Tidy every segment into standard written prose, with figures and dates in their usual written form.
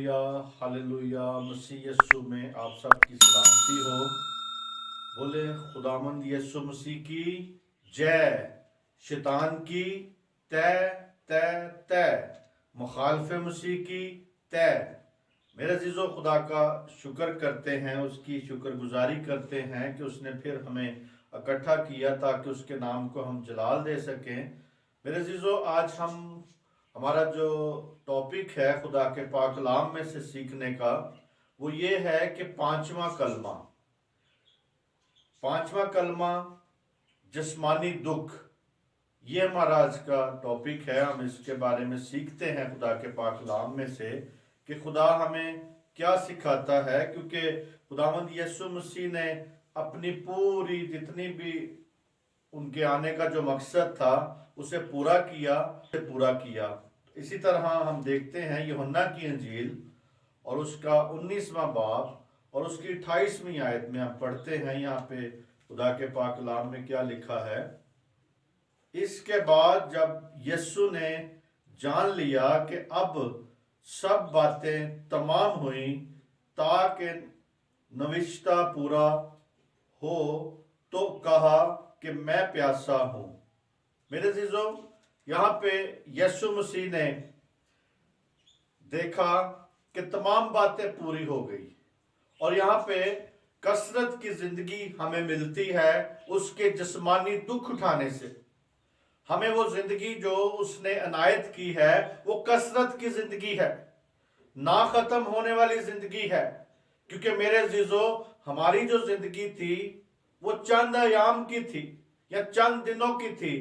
Hallelujah hallelujah. मसीह यीशु में आप सबकी सलामती हो। बोले खुदावंद यीशु मसीह की जय। शैतान की तय तय तय, मुखालफ मसीह की तय। मेरे अजीजों, खुदा का शुक्र करते हैं, उसकी शुक्रगुजारी करते हैं कि उसने फिर हमें इकट्ठा किया ताकि उसके नाम को हम जलाल दे सकें। मेरे अजीजों, आज हमारा जो टॉपिक है खुदा के पाक कलाम में से सीखने का, वो ये है कि पांचवा कलमा जिस्मानी दुख। ये हमारा आज का टॉपिक है। हम इसके बारे में सीखते हैं खुदा के पाक कलाम में से कि खुदा हमें क्या सिखाता है, क्योंकि खुदावंद यीशु मसीह ने अपनी पूरी जितनी भी उनके आने का जो मकसद था उसे पूरा किया। इसी तरह हम देखते हैं यूहन्ना की इंजील और उसका 19वां बाब और उसकी 28वीं आयत में हम पढ़ते हैं। यहाँ पे खुदा के पाक कलाम में क्या लिखा है। इसके बाद जब यीशु ने जान लिया कि अब सब बातें तमाम हुई ताकि नविश्ता पूरा हो, तो कहा कि मैं प्यासा हूं। मेरे अजीजों, यहाँ पे यीशु मसीह ने देखा कि तमाम बातें पूरी हो गई और यहाँ पे कसरत की जिंदगी हमें मिलती है उसके जिस्मानी दुख उठाने से। हमें वो जिंदगी जो उसने अनायत की है वो कसरत की जिंदगी है, ना खत्म होने वाली जिंदगी है। क्योंकि मेरे अजीजों, हमारी जो जिंदगी थी वो चंद अयाम की थी या चंद दिनों की थी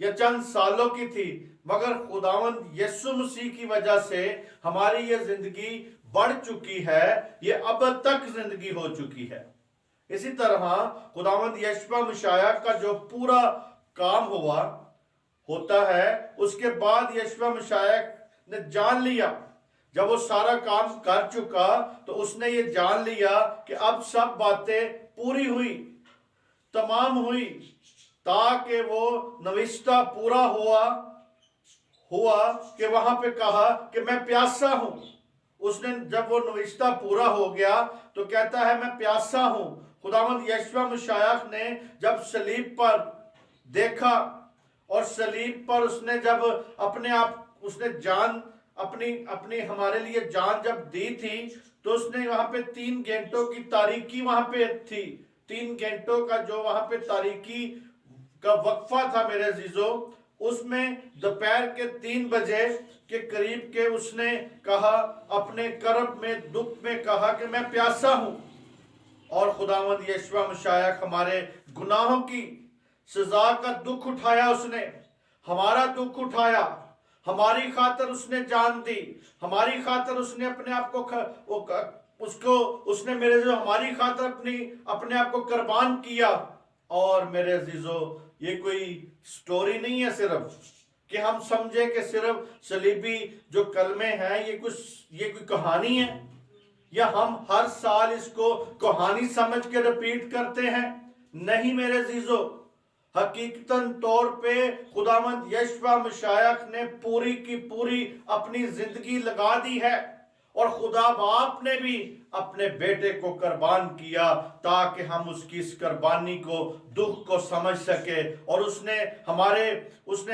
या चंद सालों की थी, मगर खुदावंद यीशु मसीह की वजह से हमारी ये जिंदगी बढ़ चुकी है, ये अब तक जिंदगी हो चुकी है। इसी तरह खुदावंद यीशु मसीह का जो पूरा काम होता है, उसके बाद यीशु मसीह ने जान लिया, जब वो सारा काम कर चुका तो उसने ये जान लिया कि अब सब बातें पूरी हुई, तमाम हुई, ताकि वो नविश्ता पूरा हुआ कि वहां पे कहा कि मैं प्यासा हूं। उसने जब वो नविश्ता पूरा हो गया तो कहता है मैं प्यासा हूं। खुदावंद यीशु मसीह ने जब सलीब पर देखा और सलीब पर उसने जब उसने जान अपनी हमारे लिए जान जब दी थी, तो उसने वहां पे 3 घंटों की तारीकी वहां पे थी। 3 घंटों का जो वहां पे तारीकी का वक्फा था मेरे अजीजों, उसमें दोपहर के 3 बजे के करीब के उसने कहा, अपने कर्ब में दुख में कहा कि मैं प्यासा हूं। और खुदावंद यीशु मसीह हमारे गुनाहों की सजा का दुख उठाया, उसने हमारा दुख उठाया, हमारी खातर उसने जान दी, हमारी खातर उसने अपने आप को उसने मेरे जो हमारी खातर अपने आप को कुर्बान किया। और मेरे अजीजों, ये कोई स्टोरी नहीं है सिर्फ कि हम समझे कि सिर्फ सलीबी जो कलमे हैं ये कोई कहानी है, या हम हर साल इसको कहानी समझ के रिपीट करते हैं। नहीं मेरे अजीजों, हकीकतन तौर पे खुदावंद यीशु मसीह ने पूरी की पूरी अपनी जिंदगी लगा दी है और खुदा बाप ने भी अपने बेटे को कुर्बान किया ताकि हम उसकी इस कुर्बानी को, दुख को समझ सके। और उसने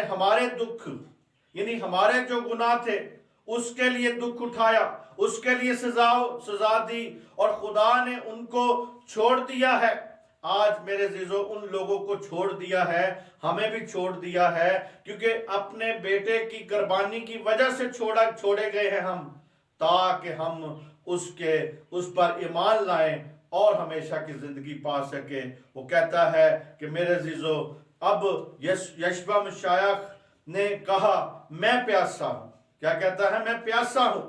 हमारे दुख, यानी हमारे जो गुनाह थे उसके लिए दुख उठाया, उसके लिए सजा दी और खुदा ने उनको छोड़ दिया है। आज मेरे अजीजों, उन लोगों को छोड़ दिया है, हमें भी छोड़ दिया है, क्योंकि अपने बेटे की कुर्बानी की वजह से छोड़े गए हैं हम, ताकि हम उस पर ईमान लाएं और हमेशा की जिंदगी पा सके। वो कहता है कि मेरे अजीजों, अब यीशु मसीह ने कहा मैं प्यासा हूं। क्या कहता है? मैं प्यासा हूं।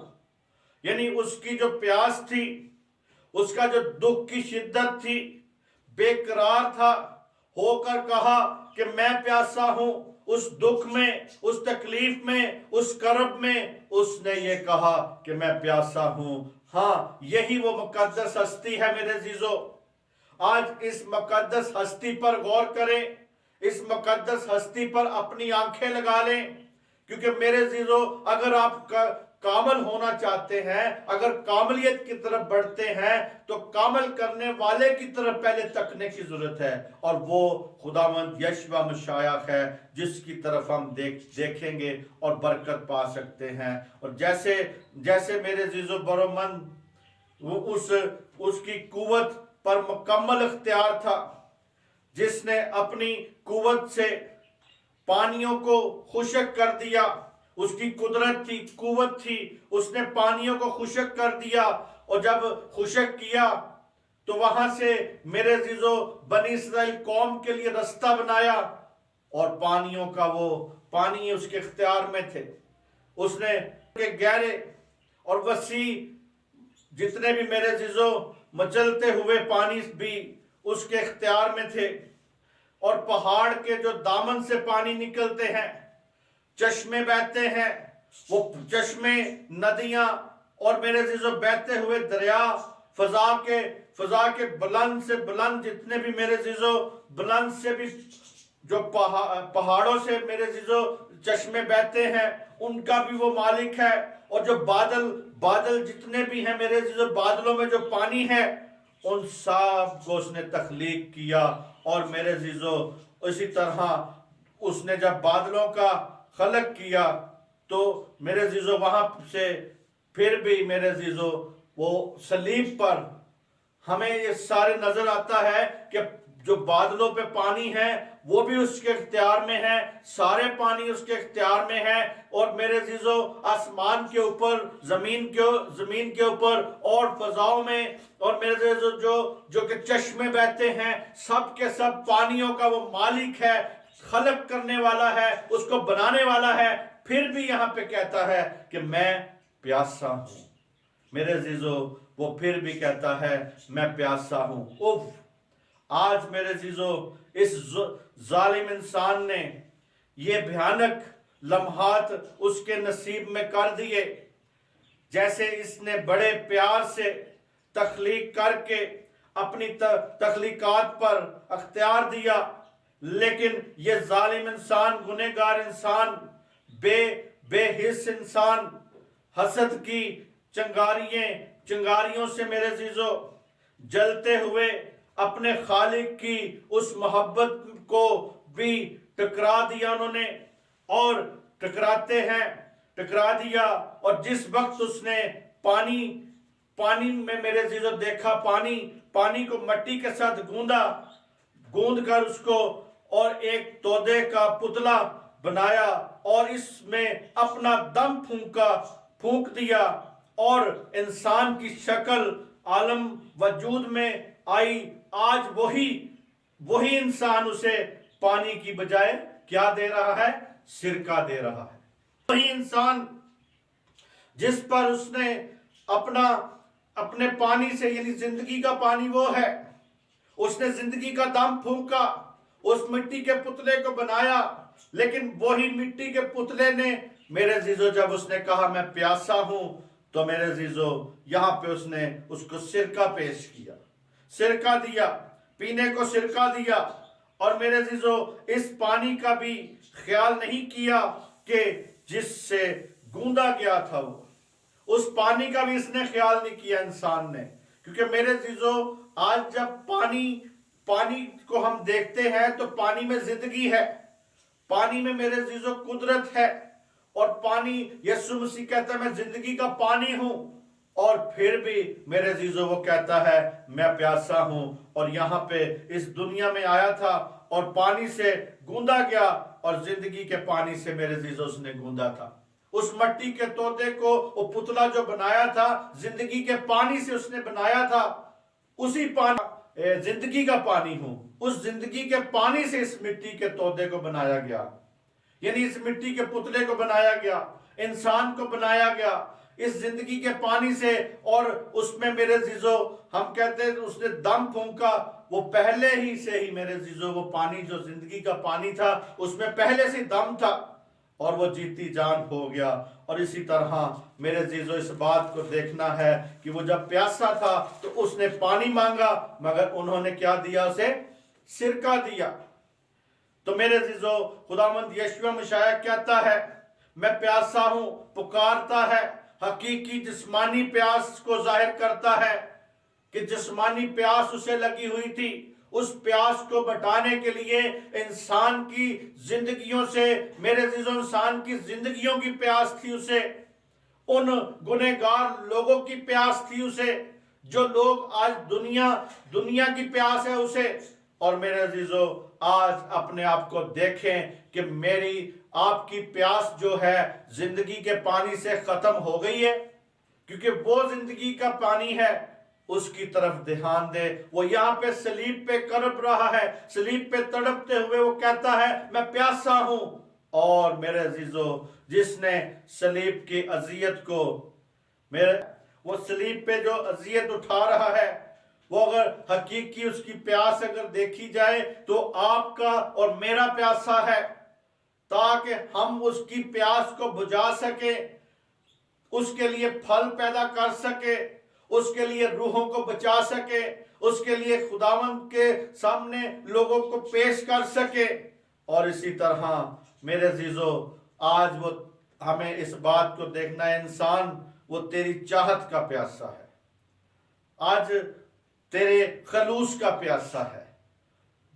यानी उसकी जो प्यास थी, उसका जो दुख की शिद्दत थी, बेकरार था, होकर कहा कि मैं प्यासा हूं। उस दुख में, उस तकलीफ में, उस कर्ब में उसने ये कहा कि मैं प्यासा हूं। हाँ, यही वो मुकद्दस हस्ती है मेरे अजीजों। आज इस मुकद्दस हस्ती पर गौर करें, इस मुकद्दस हस्ती पर अपनी आंखें लगा लें, क्योंकि मेरे अजीजों, अगर आप کامل ہونا چاہتے ہیں، اگر کاملیت کی طرف بڑھتے ہیں تو کامل کرنے والے کی طرف پہلے تکنے کی ضرورت ہے، اور وہ خداوند یشوع مسیح ہے جس کی طرف ہم دیکھیں گے اور برکت پا سکتے ہیں۔ اور جیسے میرے عزیز و برمند وہ اس کی قوت پر مکمل اختیار تھا، جس نے اپنی قوت سے پانیوں کو خشک کر دیا، اس کی قدرت تھی، قوت تھی، اس نے پانیوں کو خشک کر دیا، اور جب خشک کیا تو وہاں سے میرے عزیزو بنی اسرائیل قوم کے لیے رستہ بنایا، اور پانیوں کا وہ پانی اس کے اختیار میں تھے۔ اس نے گہرے اور وسیع جتنے بھی میرے عزیزو مچلتے ہوئے پانی بھی اس کے اختیار میں تھے، اور پہاڑ کے جو دامن سے پانی نکلتے ہیں، چشمے بہتے ہیں، وہ چشمے، ندیاں اور میرے عزیزو بہتے ہوئے دریا، فضا کے بلند سے بلند جتنے بھی میرے عزیزو بلند سے بھی جو پہاڑوں سے میرے عزیزو چشمے بہتے ہیں، ان کا بھی وہ مالک ہے۔ اور جو بادل جتنے بھی ہیں میرے عزیزو، بادلوں میں جو پانی ہے، ان سب کو اس نے تخلیق کیا۔ اور میرے عزیزو اسی طرح اس نے جب بادلوں کا خلق کیا تو میرے عزیزو وہاں سے پھر بھی میرے عزیزو وہ صلیب پر ہمیں یہ سارے نظر آتا ہے کہ جو بادلوں پہ پانی ہے وہ بھی اس کے اختیار میں ہے، سارے پانی اس کے اختیار میں ہے۔ اور میرے عزیزو آسمان کے اوپر، زمین کے اوپر اور فضاؤں میں، اور میرے عزیزو جو کہ چشمے بہتے ہیں، سب کے سب پانیوں کا وہ مالک ہے، خلق کرنے والا ہے، اس کو بنانے والا ہے۔ پھر بھی یہاں پہ کہتا ہے کہ میں پیاسا ہوں۔ میرے عزیزو وہ پھر بھی کہتا ہے میں پیاسا ہوں۔ آج میرے عزیزو اس ظالم انسان نے یہ بھیانک لمحات اس کے نصیب میں کر دیے، جیسے اس نے بڑے پیار سے تخلیق کر کے اپنی تخلیقات پر اختیار دیا، لیکن یہ ظالم انسان، گنہگار انسان، بے حس انسان، حسد کی چنگاریوں سے میرے عزیزو جلتے ہوئے اپنے خالق کی اس محبت کو بھی ٹکرا دیا انہوں نے، اور ٹکرا دیا۔ اور جس وقت اس نے پانی میں میرے عزیزو دیکھا، پانی کو مٹی کے ساتھ گوند کر اس کو اور ایک تودے کا پتلا بنایا، اور اس میں اپنا دم پھونک دیا، اور انسان کی شکل عالم وجود میں آئی۔ آج وہی انسان اسے پانی کی بجائے کیا دے رہا ہے؟ سرکہ دے رہا ہے۔ وہی انسان جس پر اس نے اپنے پانی سے، یعنی زندگی کا پانی وہ ہے، اس نے زندگی کا دم پھونکا، اس مٹی کے پتلے کو بنایا، لیکن وہی مٹی کے پتلے نے میرے عزیزو جب اس نے کہا میں پیاسا ہوں، تو میرے عزیزو یہاں پہ اس نے اس کو سرکہ پیش کیا، سرکہ دیا، پینے کو سرکہ دیا۔ اور میرے عزیزو اس پانی کا بھی خیال نہیں کیا کہ جس سے گوندا گیا تھا، وہ اس پانی کا بھی اس نے خیال نہیں کیا انسان نے، کیونکہ میرے عزیزو آج جب پانی کو ہم دیکھتے ہیں تو پانی میں زندگی ہے، پانی میں میرے عزیزو قدرت ہے، اور پانی یسوع مسیح کہتا ہے میں زندگی کا پانی ہوں، اور پھر بھی میرے عزیزو وہ کہتا ہے میں پیاسا ہوں۔ اور یہاں پہ اس دنیا میں آیا تھا اور پانی سے گوندا گیا، اور زندگی کے پانی سے میرے عزیزو اس نے گوندا تھا۔ اس مٹی کے تودے کو، وہ پتلا جو بنایا تھا، زندگی کے پانی سے اس نے بنایا تھا، اسی پانی زندگی کا پانی ہوں، اس زندگی کے پانی سے اس مٹی کے تودے کو بنایا گیا، یعنی اس مٹی کے پتلے کو بنایا گیا، انسان کو بنایا گیا اس زندگی کے پانی سے۔ اور اس میں میرے عزیزو ہم کہتے ہیں اس نے دم پھونکا، وہ پہلے ہی سے ہی میرے عزیزو وہ پانی جو زندگی کا پانی تھا اس میں پہلے سے دم تھا، اور وہ جیتی جان ہو گیا۔ اور اسی طرح میرے عزیزو اس بات کو دیکھنا ہے کہ وہ جب پیاسا تھا تو اس نے پانی مانگا، مگر انہوں نے کیا دیا؟ اسے سرکہ دیا۔ تو میرے عزیزو خداوند یشوع مسیح کہتا ہے میں پیاسا ہوں، پکارتا ہے हकीकी जिस्मानी प्यास को जाहिर करता है कि जिस्मानी प्यास उसे लगी हुई थी। उस प्यास को मिटाने के लिए इंसान की जिंदगियों से, मेरे अजीजों, इंसान की जिंदगियों की प्यास थी उसे, उन गुनहगार लोगों की प्यास थी उसे, जो लोग आज दुनिया की प्यास है उसे। और मेरे अजीजों, आज अपने आप को देखें कि मेरी आपकी प्यास जो है जिंदगी के पानी से खत्म हो गई है, क्योंकि वो जिंदगी का पानी है, उसकी तरफ ध्यान दे। वो यहाँ पे सलीब पे करप रहा है, सलीब पे तड़पते हुए वो कहता है मैं प्यासा हूं। और मेरे अजीजों, जिसने सलीब की अजियत को, वो सलीब पे जो अजियत उठा रहा है, वो अगर हकीकी उसकी प्यास अगर देखी जाए तो आपका और मेरा प्यासा है, ताकि हम उसकी प्यास को बुझा सके, उसके लिए फल पैदा कर सके, उसके लिए रूहों को बचा सके, उसके लिए खुदावंद के सामने लोगों को पेश कर सके। और इसी तरह मेरे अजीजों, आज वो हमें इस बात को देखना है, इंसान वो तेरी चाहत का प्यासा है, आज तेरे खलूस का प्यासा है।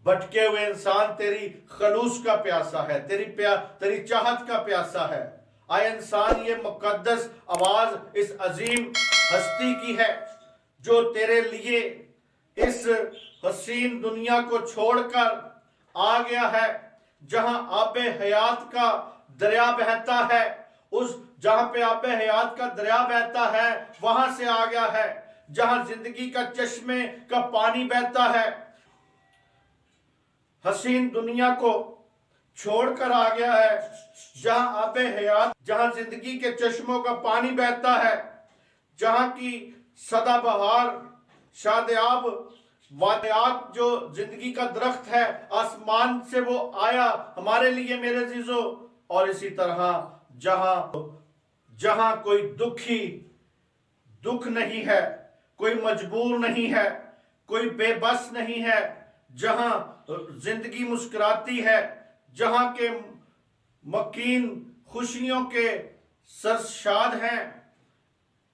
भटके हुए इंसान तेरी खलूस का प्यासा है, तेरी चाहत का प्यासा है। आए इंसान, ये मुकद्दस आवाज इस अजीम हस्ती की है जो तेरे लिए इस हसीन दुनिया को छोड़कर आ गया है, जहां आबे हयात का दरिया बहता है। उस जहां पे आबे हयात का दरिया बहता है, वहां से आ गया है, जहां जिंदगी का चश्मे का पानी बहता है। हसीन दुनिया को छोड़कर आ गया है, जहां आबे हयात, जहां जिंदगी के चश्मों का पानी बहता है, जहां की सदाबहार शादाब वादियात जो जिंदगी का दरख्त है, आसमान से वो आया हमारे लिए मेरे अजीजों। और इसी तरह जहां कोई दुख नहीं है, कोई मजबूर नहीं है, कोई बेबस नहीं है, जहां जिंदगी मुस्कुराती है, जहां के मकीन खुशियों के सरशाद हैं।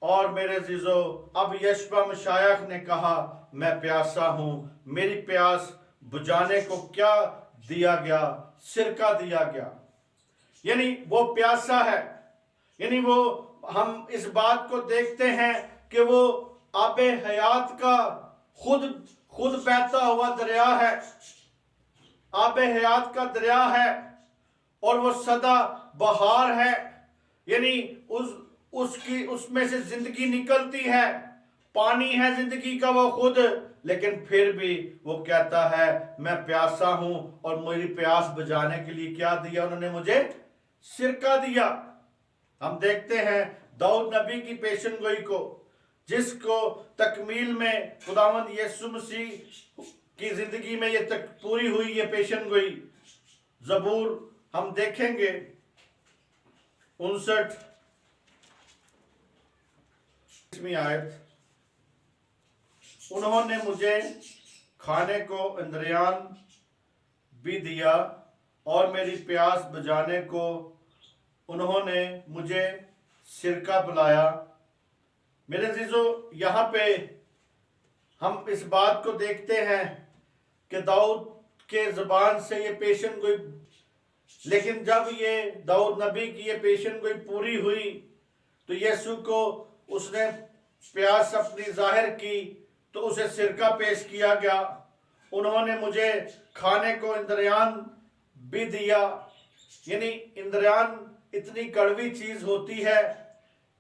और मेरे अजीजों, अब यशबा मशायख ने कहा मैं प्यासा हूं, मेरी प्यास बुझाने को क्या दिया गया? सिरका दिया गया। यानी वो प्यासा है, यानी वो, हम इस बात को देखते हैं कि वो आबे हयात का खुद बहता हुआ दरिया है, आबे हयात का दरिया है, और वो सदा बहार है। यानी उसमें से जिंदगी निकलती है, पानी है जिंदगी का वो खुद, लेकिन फिर भी वो कहता है मैं प्यासा हूं, और मेरी प्यास बुझाने के लिए क्या दिया उन्होंने? मुझे सिरका दिया। हम देखते हैं दाऊद नबी की पेशन गोई को, जिसको तकमील में खुदावंद यीशु मसीह की जिंदगी में ये तक पूरी हुई, ये पेशन गोई। जबूर हम देखेंगे 59वीं आयत, उन्होंने मुझे खाने को इंद्रियान भी दिया, और मेरी प्यास बुझाने को उन्होंने मुझे सिरका पिलाया। मेरे अजीजों, यहाँ पे हम इस बात को देखते हैं कि दाऊद के ज़बान से ये पेशन गोई, लेकिन जब ये दाऊद नबी की ये पेशन गोई पूरी हुई तो यीशु को उसने प्यास अपनी जाहिर की, तो उसे सिरका पेश किया गया। उन्होंने मुझे खाने को इंद्रियान भी दिया। यानी इंद्रियान इतनी कड़वी चीज होती है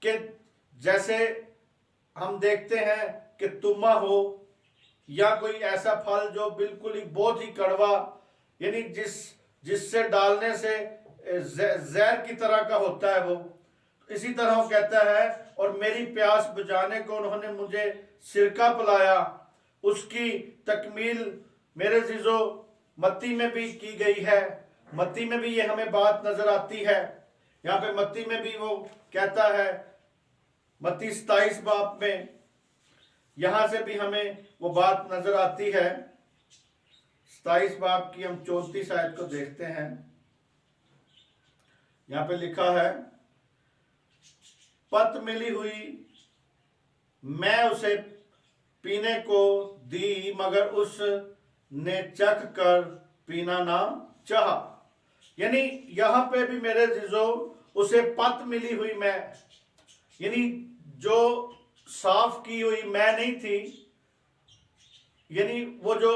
कि जैसे हम देखते हैं कि तुम्मा हो या कोई ऐसा फल जो बिल्कुल ही बहुत ही कड़वा, यानी जिससे डालने से जहर की तरह का होता है वो, इसी तरह वो कहता है और मेरी प्यास बुझाने को उन्होंने मुझे सिरका पिलाया। उसकी तकमील मेरे अजीजों मत्ती में भी की गई है। मत्ती में भी ये हमें बात नजर आती है। यहाँ पे मत्ती में भी वो कहता है, मत्ती 27 बाब में यहां से भी हमें वो बात नजर आती है। 27 बाब की हम 34 आयत को देखते हैं। यहाँ पे लिखा है, पत मिली हुई मैं उसे पीने को दी, मगर उसने चख कर पीना ना चाहा। यानी यहां पे भी मेरे जीजो उसे पत मिली हुई मैं, यानी जो साफ की हुई मैं नहीं थी, यानी वो जो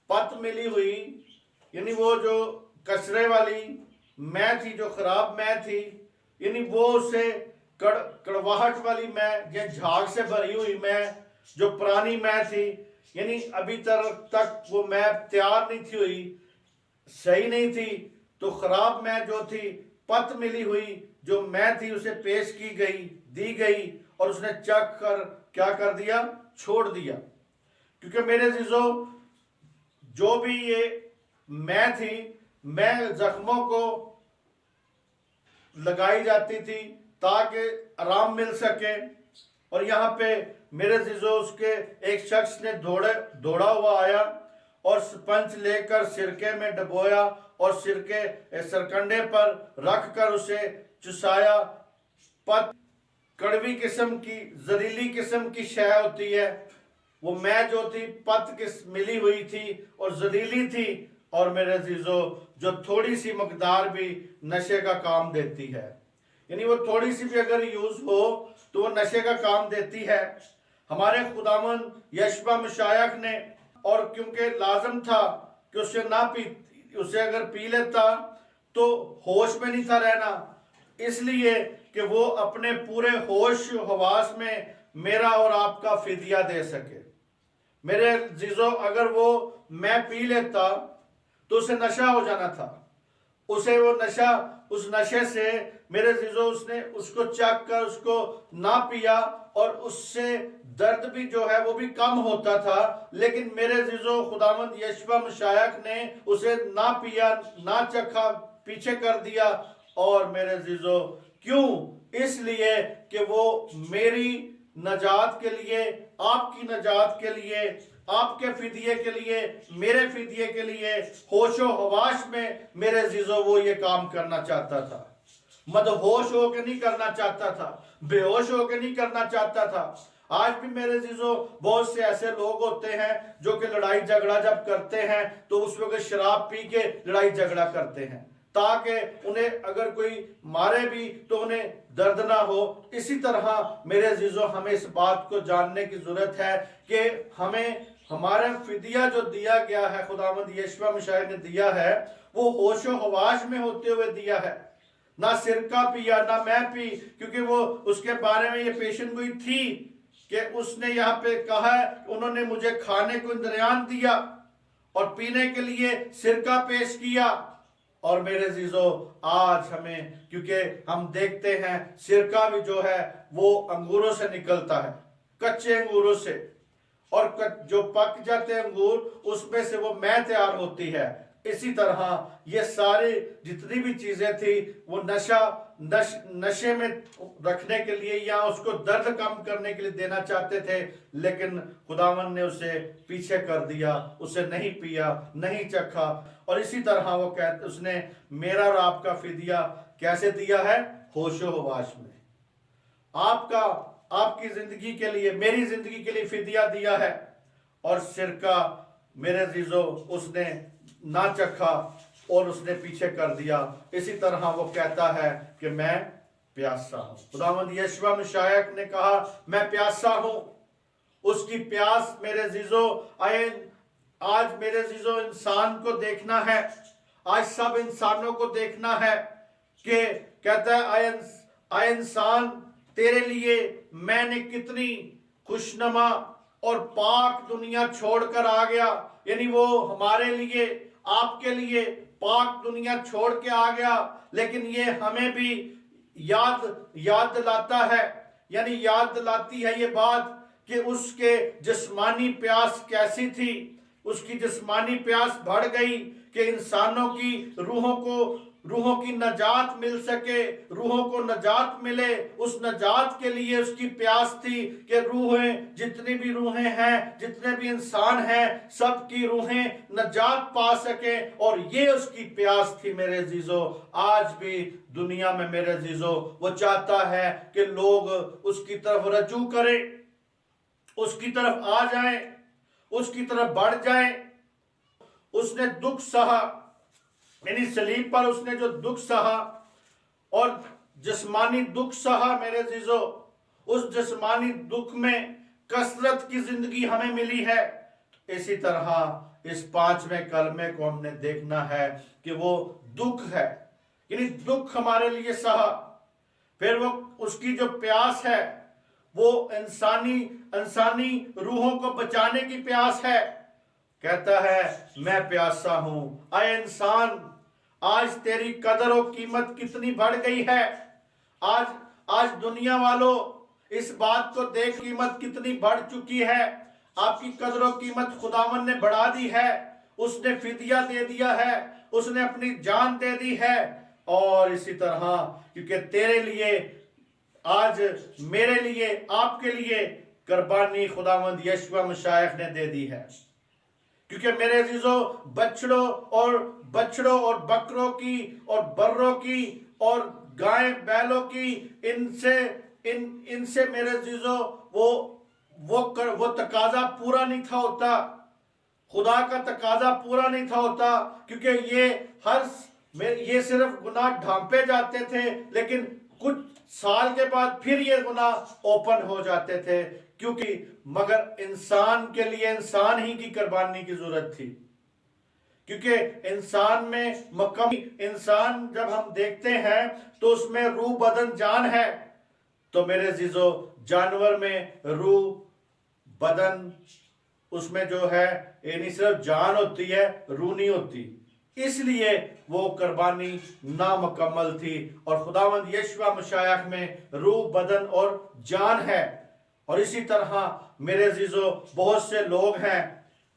पत मिली हुई, यानी वो जो कचरे वाली मैं थी, जो खराब मैं थी, यानी वो उसे कड़वाहट वाली मैं या झाग से भरी हुई मैं, जो पुरानी मैं थी, यानी अभी तक वो मैं तैयार नहीं थी हुई, सही नहीं थी, तो खराब मैं जो थी, पत मिली हुई जो मैं थी, उसे पेश की गई, दी गई, और उसने चख कर क्या कर दिया, छोड़ दिया। क्योंकि मेरे जीजो जो भी ये मैं थी, मैं जख्मों को लगाई जाती थी ताकि आराम मिल सके, और यहाँ पे मेरे जीजो उसके एक शख्स ने दौड़ा हुआ आया और स्पंज लेकर सिरके में डुबोया और सिरके सरकंडे पर रख कर उसे चुसाया। पत कड़वी किस्म की, जहरीली किस्म की शय होती है, वो मैं जो थी पत किस मिली हुई थी और जहरीली थी, और मेरे जीजो जो थोड़ी सी मकदार भी नशे का काम देती है, यानी वो थोड़ी सी भी अगर यूज हो तो वो नशे का काम देती है। हमारे खुदावन यशबा मशायख ने, और क्योंकि लाजम था कि उसे अगर पी लेता तो होश में नहीं था रहना, इसलिए कि वो अपने पूरे होश हवास में मेरा और आपका फिदिया दे सके। मेरे जीजो अगर वो मैं पी लेता तो उसे नशा हो जाना था, उसे वो नशा, उस नशे से मेरे जीजो उसने उसको चख कर उसको ना पिया और उससे दर्द भी जो है वो भी कम होता था, लेकिन मेरे जीजो खुदावंद यशबा मशायख ने उसे ना पिया, ना चखा, पीछे कर दिया। और मेरे जीजो क्यों? इसलिए कि वो मेरी नजात के लिए, आपकी नजात के लिए, आपके फिदिये के लिए, मेरे फिदिये के लिए होशो हवाश में मेरे जीजो वो ये काम करना चाहता था। मदहोश होकर नहीं करना चाहता था, बेहोश होकर नहीं करना चाहता था। आज भी मेरे जीजो बहुत से ऐसे लोग होते हैं जो कि लड़ाई झगड़ा जब करते हैं तो उस वक्त शराब पी के लड़ाई झगड़ा करते हैं ताकि उन्हें अगर कोई मारे भी तो उन्हें दर्द ना हो। इसी तरह मेरे जीजो हमें इस बात को जानने की जरूरत है कि हमें हमारा फिदिया जो दिया गया है, खुदावंद यशवा मशाइख ने दिया है, वो होशो हवाश में होते हुए दिया है। ना सिरका पिया, ना मैं पी, क्योंकि वो उसके बारे में ये पेशन गोई थी कि उसने यहाँ पे कहा है, उन्होंने मुझे खाने को इंद्रियान दिया और पीने के लिए सिरका पेश किया। और मेरे जीजो आज हमें, क्योंकि हम देखते हैं सिरका भी जो है वो अंगूरों से निकलता है, कच्चे अंगूरों से, और जो पक जाते हैं अंगूर उसमें से वो मैं तैयार होती है। इसी तरह ये सारी जितनी भी चीजें थी वो नशे में रखने के लिए या उसको दर्द कम करने के लिए देना चाहते थे, लेकिन खुदावन ने उसे पीछे कर दिया, उसे नहीं पिया, नहीं चखा। और इसी तरह वो कहते, उसने मेरा और आपका फिदिया कैसे दिया है? होशो हवाश में। आपका, आपकी जिंदगी के लिए, मेरी जिंदगी के लिए फिदिया दिया है। और सिरका मेरे जीजो उसने ना चखा और उसने पीछे कर दिया। इसी तरह वो कहता है कि मैं प्यासा हूं। खुदावंद यशवा मशायख ने कहा मैं प्यासा हूं। उसकी प्यास मेरे जीजो आज मेरे जीजो इंसान को देखना है, आज सब इंसानों को देखना है कि कहता है आए इंसान, तेरे लिए मैंने कितनी खुशनुमा और पाक दुनिया छोड़कर आ गया। यानी वो हमारे लिए, आपके लिए पाक दुनिया छोड़ के आ गया, लेकिन ये हमें भी याद दिलाता है, यानी याद दिलाती है ये बात कि उसके जिस्मानी प्यास कैसी थी। उसकी जिस्मानी प्यास बढ़ गई कि इंसानों की रूहों को روحوں کی نجات مل سکے، روحوں کو نجات ملے، اس نجات کے لیے اس کی پیاس تھی کہ روحیں، جتنی بھی روحیں ہیں، جتنے بھی انسان ہیں، سب کی روحیں نجات پا سکیں، اور یہ اس کی پیاس تھی میرے عزیزو۔ آج بھی دنیا میں میرے عزیزو وہ چاہتا ہے کہ لوگ اس کی طرف رجوع کریں، اس کی طرف آ جائیں، اس کی طرف بڑھ جائیں۔ اس نے دکھ سہا، یعنی صلیب پر اس نے جو دکھ سہا اور جسمانی دکھ سہا میرے عزیزو، اس جسمانی دکھ میں کثرت کی زندگی ہمیں ملی ہے۔ اسی طرح اس 5ویں کلمے کو ہم نے دیکھنا ہے کہ وہ دکھ ہے، یعنی دکھ ہمارے لیے سہا۔ پھر وہ اس کی جو پیاس ہے وہ انسانی روحوں کو بچانے کی پیاس ہے۔ کہتا ہے میں پیاسا ہوں۔ اے انسان، آج تیری قدر و قیمت کتنی بڑھ گئی ہے۔ آج دنیا والوں اس بات کو دیکھ، قیمت کتنی بڑھ چکی ہے۔ آپ کی قدر و قیمت خداوند نے بڑھا دی ہے، اس نے فدیہ دے دیا ہے، اس نے اپنی جان دے دی ہے۔ اور اسی طرح کیونکہ تیرے لیے، آج میرے لیے، آپ کے لیے قربانی خداوند یشوع مسیح نے دے دی ہے۔ کیونکہ میرے عزیزو بچڑوں اور بکروں کی اور بروں کی اور گائے بیلوں کی، ان سے میرے عزیزو وہ تقاضا پورا نہیں تھا ہوتا، خدا کا تقاضا پورا نہیں تھا ہوتا، کیونکہ یہ صرف گناہ ڈھانپے جاتے تھے، لیکن کچھ سال کے بعد پھر یہ گناہ اوپن ہو جاتے تھے، کیونکہ مگر انسان کے لیے انسان ہی کی قربانی کی ضرورت تھی۔ کیونکہ انسان میں مکمل انسان جب ہم دیکھتے ہیں تو اس میں روح بدن جان ہے، تو میرے عزیزو جانور میں روح بدن، اس میں جو ہے یعنی صرف جان ہوتی ہے، روح نہیں ہوتی، اس لیے وہ قربانی نامکمل تھی۔ اور خداوند یشوع مسیح میں روح بدن اور جان ہے۔ اور اسی طرح میرے عزیزو بہت سے لوگ ہیں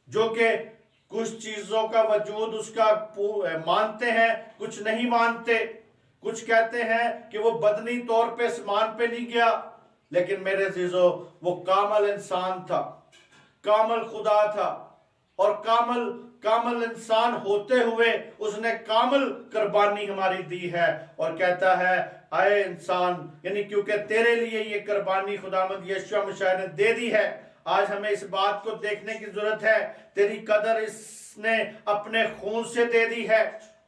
جو کہ کچھ چیزوں کا وجود اس کا مانتے ہیں، کچھ نہیں مانتے، کچھ کہتے ہیں کہ وہ بدنی طور پہ اسمان پہ نہیں گیا، لیکن میرے عزیزو وہ کامل انسان تھا، کامل خدا تھا، اور کامل انسان ہوتے ہوئے اس نے کامل قربانی ہماری دی ہے۔ اور کہتا ہے اے انسان، یعنی کیونکہ تیرے لیے یہ قربانی خداوند یشوع مسیح نے دے دی ہے۔ آج ہمیں اس بات کو دیکھنے کی ضرورت ہے، تیری قدر اس نے اپنے خون سے دے دی ہے،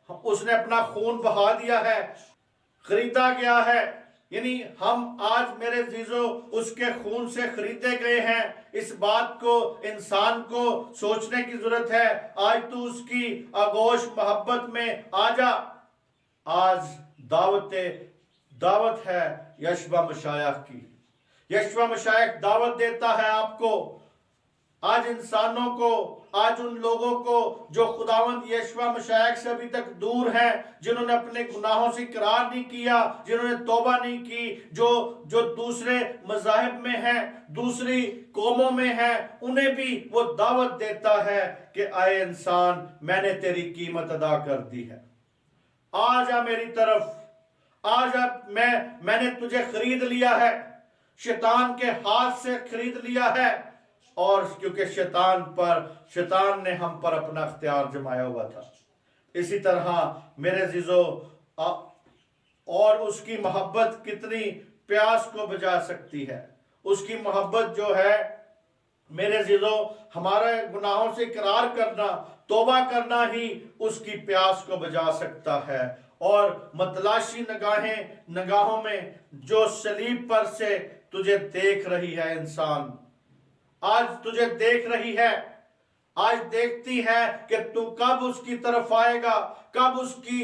اس نے اپنا خون بہا دیا ہے، خریدا گیا ہے، یعنی ہم آج میرے عزیزو اس کے خون سے خریدے گئے ہیں۔ اس بات کو انسان کو سوچنے کی ضرورت ہے۔ آج تو اس کی آغوش محبت میں آ جا۔ آج دعوت ہے یشوع مسیح کی۔ یشوع مسیح دعوت دیتا ہے آپ کو، آج انسانوں کو، آج ان لوگوں کو جو خداوند یشوع مسیح سے ابھی تک دور ہیں، جنہوں نے اپنے گناہوں سے اقرار نہیں کیا، جنہوں نے توبہ نہیں کی، جو دوسرے مذاہب میں ہیں، دوسری قوموں میں ہیں، انہیں بھی وہ دعوت دیتا ہے کہ اے انسان، میں نے تیری قیمت ادا کر دی ہے، آ جا میری طرف، آ جا، میں نے تجھے خرید لیا ہے، شیطان کے ہاتھ سے خرید لیا ہے۔ اور کیونکہ شیطان نے ہم پر اپنا اختیار جمایا ہوا تھا۔ اسی طرح میرے عزیزو، اور اس کی محبت کتنی پیاس کو بجھا سکتی ہے۔ اس کی محبت جو ہے میرے عزیزو، ہمارے گناہوں سے اقرار کرنا، توبہ کرنا ہی اس کی پیاس کو بجھا سکتا ہے۔ اور متلاشی نگاہوں میں جو صلیب پر سے تجھے دیکھ رہی ہے انسان، آج تجھے دیکھ رہی ہے، آج دیکھتی ہے کہ تو کب اس کی طرف آئے گا، کب اس کی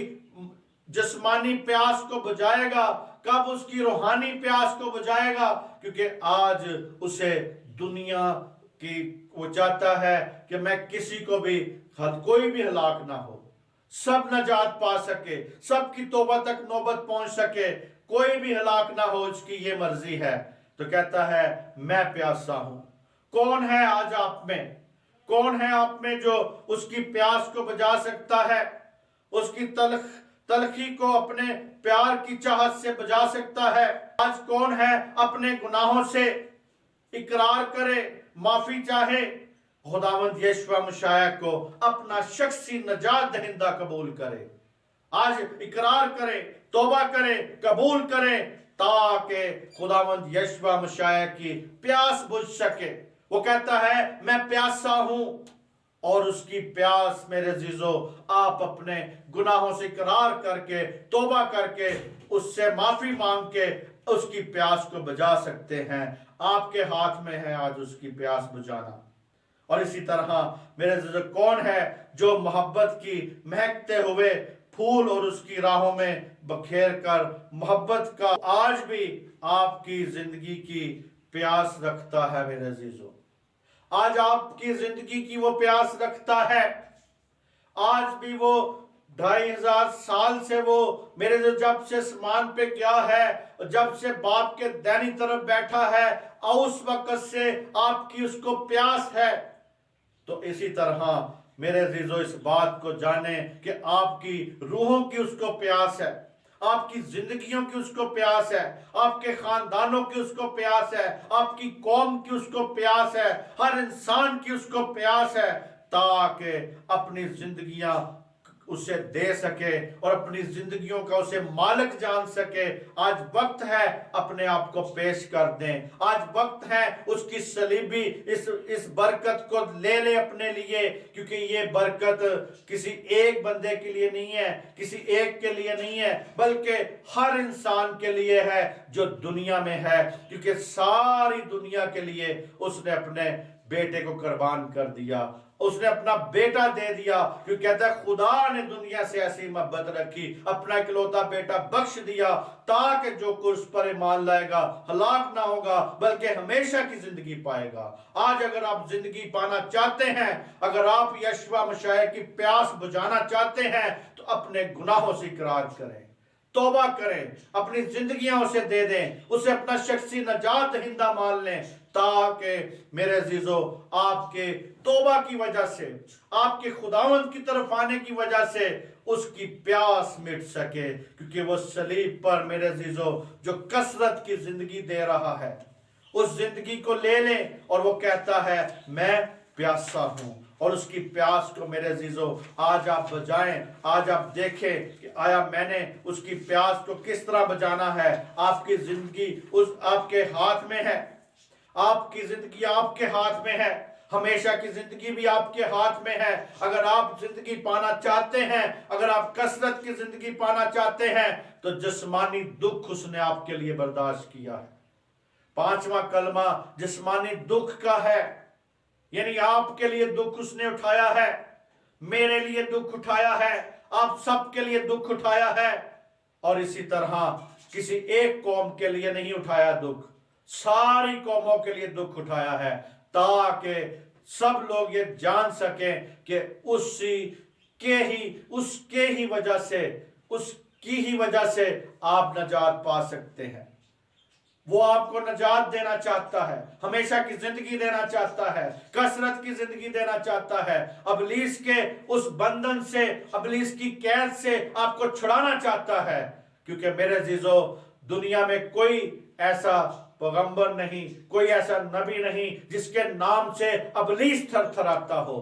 جسمانی پیاس کو بجھائے گا، کب اس کی روحانی پیاس کو بجھائے گا، کیونکہ آج اسے دنیا کی وہ چاہتا ہے کہ میں کسی کو بھی، کوئی بھی ہلاک نہ ہو، سب نجات پا سکے، سب کی توبہ تک نوبت پہنچ سکے، کوئی بھی ہلاک نہ ہو، اس کی یہ مرضی ہے۔ تو کہتا ہے میں پیاسا ہوں۔ کون ہے آج آپ میں، کون ہے آپ میں جو اس کی پیاس کو بجھا سکتا ہے، اس کی तलखी को अपने प्यार की चाहत से बजा सकता है? आज कौन है अपने गुनाहों से इकरार करे, माफी चाहे, खुदावंद यीशु मसीह को अपना शख्सी नजात दहिंदा कबूल करे? आज इकरार करे, तौबा करे, कबूल करे, ताकि खुदावंद यीशु मसीह की प्यास बुझ सके। वो कहता है मैं प्यासा हूं, और उसकी प्यास मेरे अजीजों, आप अपने गुनाहों से इकरार करके, तौबा करके, उससे माफी मांग के उसकी प्यास को बुझा सकते हैं। आपके हाथ में है आज उसकी प्यास बुझाना। और इसी तरह मेरे अजीजों, कौन है जो मोहब्बत की महकते हुए फूल और उसकी राहों में बखेर कर मोहब्बत का आज भी आपकी जिंदगी की प्यास रखता है? मेरे अजीजों, आज आपकी जिंदगी की वो प्यास रखता है। आज भी वो 2500 साल से वो मेरे जो जब से आसमान पे गया है, जब से बाप के दाहिनी तरफ बैठा है, और उस वक्त से आपकी उसको प्यास है। तो इसी तरह मेरे अजीजों, इस बात को जाने कि आपकी रूहों की उसको प्यास है, आपकी जिंदगियों की उसको प्यास है, आपके खानदानों की उसको प्यास है, आपकी कौम की उसको प्यास है, हर इंसान की उसको प्यास है, ताकि अपनी जिंदगियां उसे दे सके और अपनी जिंदगियों का उसे मालिक जान सके। आज वक्त है अपने आप को पेश कर दें। आज वक्त है उसकी सलीबी इस बरकत को ले ले अपने लिए, क्योंकि ये बरकत किसी एक बंदे के लिए नहीं है, किसी एक के लिए नहीं है, बल्कि हर इंसान के लिए है जो दुनिया में है, क्योंकि सारी दुनिया के लिए उसने अपने बेटे को कुर्बान कर दिया, उसने अपना बेटा दे दिया। क्योंकि कहता है खुदा ने दुनिया से ऐसी मोहब्बत रखी, अपना इकलौता बेटा बख्श दिया, ताकि जो उस पर ईमान लाएगा हलाक ना होगा बल्कि हमेशा की जिंदगी पाएगा। आज अगर आप जिंदगी पाना चाहते हैं, अगर आप यीशु मसीह की प्यास बुझाना चाहते हैं, तो अपने गुनाहों से इकरार करें, तौबा करें, अपनी जिंदगियां उसे दे दें, उसे अपना शख्सी नजात दहिंदा मान लें, ताकि मेरे अजीजों आपके तौबा की वजह से, आपके खुदावंद की तरफ आने की वजह से उसकी प्यास मिट सके। क्योंकि वो सलीब पर मेरे अजीजों जो कसरत की जिंदगी दे रहा है, उस जिंदगी को ले लें, और वो कहता है मैं प्यासा हूं। और उसकी प्यास को मेरे अजीजों आज आप बजाएं, आज आप देखें कि आया मैंने उसकी प्यास को किस तरह बजाना है। आपकी जिंदगी उस आपके हाथ में है, आपकी जिंदगी आपके हाथ में है, हमेशा की जिंदगी भी आपके हाथ में है। अगर आप जिंदगी पाना चाहते हैं, अगर आप कसरत की जिंदगी पाना चाहते हैं, तो जिस्मानी दुख उसने आपके लिए बर्दाश्त किया है। 5वां कलमा जिस्मानी दुख का है, यानी आपके लिए दुख उसने उठाया है, मेरे लिए दुख उठाया है, आप सबके लिए दुख उठाया है। और इसी तरह किसी एक कौम के लिए नहीं उठाया दुख, सारी कौमों के लिए दुख उठाया है, ताकि सब लोग ये जान सकें कि उसके ही वजह से, उसकी ही वजह से आप नजात पा सकते हैं। वो आपको नजात देना चाहता है, हमेशा की जिंदगी देना चाहता है, कसरत की जिंदगी देना चाहता है, अबलीस के उस बंधन से, अबलीस की कैद से आपको छुड़ाना चाहता है। क्योंकि मेरे अजीजों, दुनिया में कोई ऐसा पैगंबर नहीं, कोई ऐसा नबी नहीं जिसके नाम से अबलीस थरथराता हो।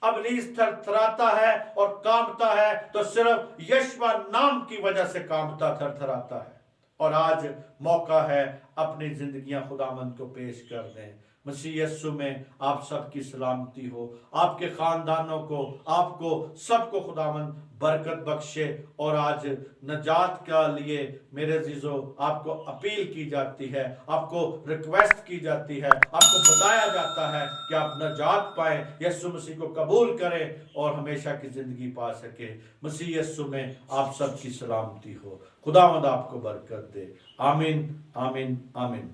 अबलीस थरथराता है और कांपता है तो सिर्फ यीशु नाम की वजह से कांपता थरथराता है। और आज मौका है अपनी जिंदगियां खुदावंद को पेश कर दें। मसीह यीशु में आप सबकी सलामती हो, आपके खानदानों को, आपको सबको खुदावंद बरकत बख्शे। और आज नजात का लिए मेरे अजीजों आपको अपील की जाती है, आपको रिक्वेस्ट की जाती है, आपको बताया जाता है कि आप नजात पाएं, यीशु मसीह को कबूल करें और हमेशा की जिंदगी पा सके। मसीह यीशु में आप सबकी सलामती हो, खुदावंद आपको बरकत दे। आमीन, आमीन, आमीन।